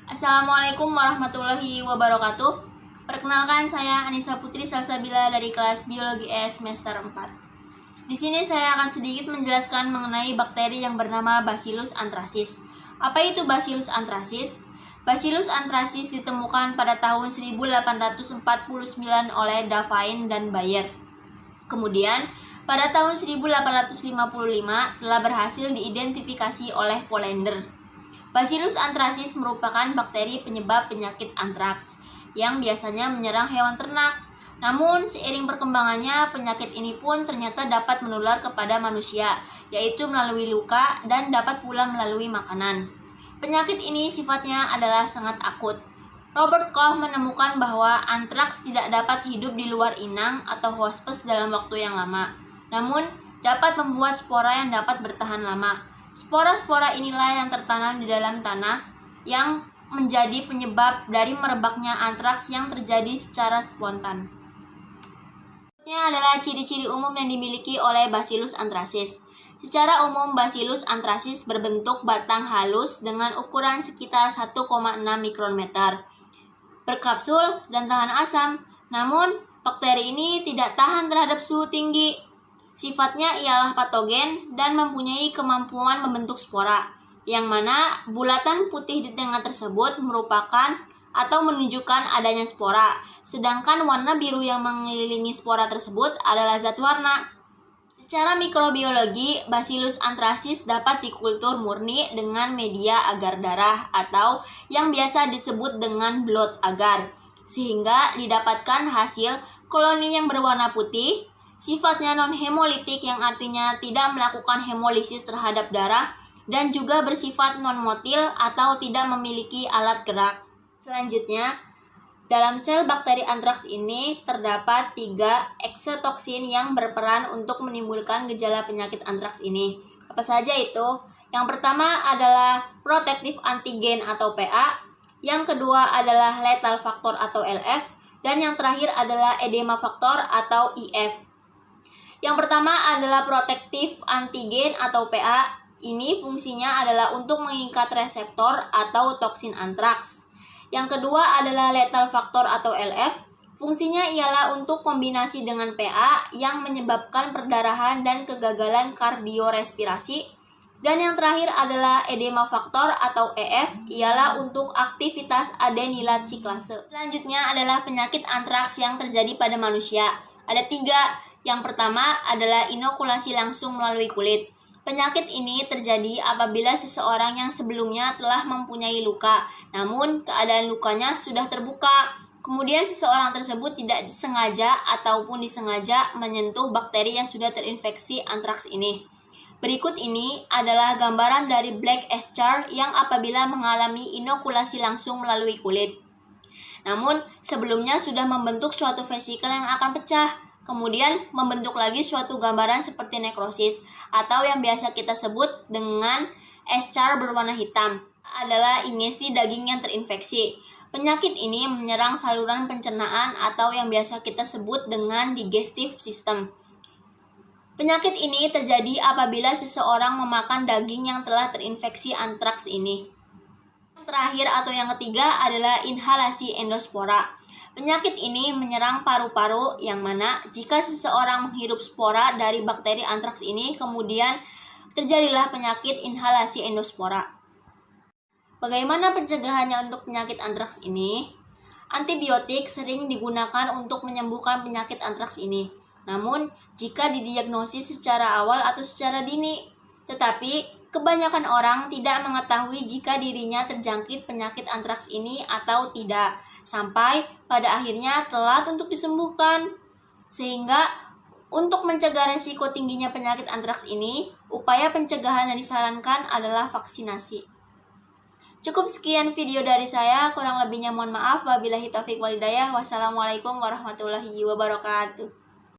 Assalamualaikum warahmatullahi wabarakatuh. Perkenalkan, saya Anissa Putri Salsabila dari kelas Biologi E semester 4. Di sini saya akan sedikit menjelaskan mengenai bakteri yang bernama Bacillus anthracis. Apa itu Bacillus anthracis? Bacillus anthracis ditemukan pada tahun 1849 oleh Davain dan Bayer. Kemudian, pada tahun 1855 telah berhasil diidentifikasi oleh Polander. Bacillus anthracis merupakan bakteri penyebab penyakit antraks yang biasanya menyerang hewan ternak. Namun, seiring perkembangannya, penyakit ini pun ternyata dapat menular kepada manusia, yaitu melalui luka dan dapat pula melalui makanan. Penyakit ini sifatnya adalah sangat akut. Robert Koch menemukan bahwa antraks tidak dapat hidup di luar inang atau hospes dalam waktu yang lama, namun dapat membuat spora yang dapat bertahan lama. Spora-spora inilah yang tertanam di dalam tanah yang menjadi penyebab dari merebaknya antraks yang terjadi secara spontan. Berikutnya adalah ciri-ciri umum yang dimiliki oleh Bacillus anthracis. Secara umum, Bacillus anthracis berbentuk batang halus dengan ukuran sekitar 1,6 mikrometer, berkapsul dan tahan asam. Namun, bakteri ini tidak tahan terhadap suhu tinggi. Sifatnya ialah patogen dan mempunyai kemampuan membentuk spora, yang mana bulatan putih di tengah tersebut merupakan atau menunjukkan adanya spora, sedangkan warna biru yang mengelilingi spora tersebut adalah zat warna. Secara mikrobiologi, Bacillus anthracis dapat dikultur murni dengan media agar darah atau yang biasa disebut dengan blood agar, sehingga didapatkan hasil koloni yang berwarna putih. Sifatnya non-hemolitik yang artinya tidak melakukan hemolisis terhadap darah dan juga bersifat non-motil atau tidak memiliki alat gerak. Selanjutnya, dalam sel bakteri antraks ini terdapat 3 eksotoksin yang berperan untuk menimbulkan gejala penyakit antraks ini. Apa saja itu? Yang pertama adalah protective antigen atau PA, yang kedua adalah lethal factor atau LF, dan yang terakhir adalah edema factor atau IF. Yang pertama adalah protective antigen atau PA. Ini fungsinya adalah untuk mengikat reseptor atau toksin antraks. Yang kedua adalah lethal factor atau LF. Fungsinya ialah untuk kombinasi dengan PA yang menyebabkan perdarahan dan kegagalan kardiorespirasi. Dan yang terakhir adalah edema factor atau EF, ialah untuk aktivitas adenilat siklase. Selanjutnya adalah penyakit antraks yang terjadi pada manusia. Ada 3. Yang pertama adalah inokulasi langsung melalui kulit. Penyakit ini terjadi apabila seseorang yang sebelumnya telah mempunyai luka, namun keadaan lukanya sudah terbuka. Kemudian seseorang tersebut tidak disengaja ataupun disengaja menyentuh bakteri yang sudah terinfeksi antraks ini. Berikut ini adalah gambaran dari Black Eschar yang apabila mengalami inokulasi langsung melalui kulit, namun sebelumnya sudah membentuk suatu vesikel yang akan pecah. Kemudian membentuk lagi suatu gambaran seperti nekrosis atau yang biasa kita sebut dengan eschar berwarna hitam adalah ingesti daging yang terinfeksi. Penyakit ini menyerang saluran pencernaan atau yang biasa kita sebut dengan digestive system. Penyakit ini terjadi apabila seseorang memakan daging yang telah terinfeksi antraks ini. Yang terakhir atau yang ketiga adalah inhalasi endospora. Penyakit ini menyerang paru-paru yang mana jika seseorang menghirup spora dari bakteri antraks ini, kemudian terjadilah penyakit inhalasi endospora. Bagaimana pencegahannya untuk penyakit antraks ini? Antibiotik sering digunakan untuk menyembuhkan penyakit antraks ini, namun jika didiagnosis secara awal atau secara dini. Tetapi kebanyakan orang tidak mengetahui jika dirinya terjangkit penyakit antraks ini atau tidak, sampai pada akhirnya telat untuk disembuhkan. Sehingga untuk mencegah resiko tingginya penyakit antraks ini, upaya pencegahan yang disarankan adalah vaksinasi. Cukup sekian video dari saya, kurang lebihnya mohon maaf. Wabillahi taufiq wal hidayah. Wassalamualaikum warahmatullahi wabarakatuh.